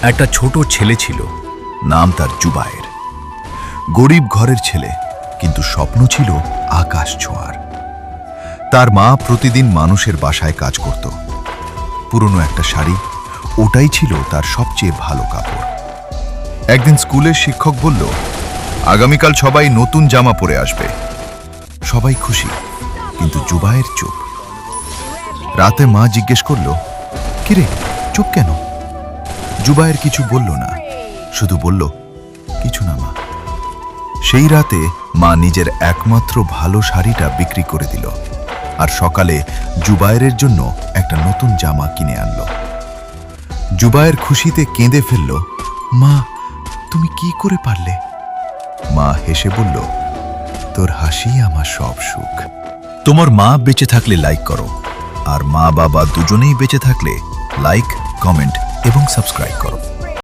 একটা ছোট ছেলে ছিল, নাম তার জুবায়ের। গরিব ঘরের ছেলে, কিন্তু স্বপ্ন ছিল আকাশ ছোঁয়ার। তার মা প্রতিদিন মানুষের বাসায় কাজ করত। পুরনো একটা শাড়ি, ওটাই ছিল তার সবচেয়ে ভালো কাপড়। একদিন স্কুলের শিক্ষক বলল, আগামীকাল সবাই নতুন জামা পরে আসবে। সবাই খুশি, কিন্তু জুবায়ের চুপ। রাতে মা জিজ্ঞেস করল, কিরে চুপ কেন? জুবায়ের কিছু বলল না, শুধু বলল, কিছু না মা। সেই রাতে মা নিজের একমাত্র ভালো শাড়িটা বিক্রি করে দিল, আর সকালে জুবায়েরের জন্য একটা নতুন জামা কিনে আনলো। জুবায়ের খুশিতে কেঁদে ফেলল, মা তুমি কি করে পারলে? মা হেসে বলল, তোর হাসি আমার সব সুখ। তোমার মা বেঁচে থাকলে লাইক করো, আর মা বাবা দুজনেই বেঁচে থাকলে লাইক, কমেন্ট এবং সাবস্ক্রাইব করো।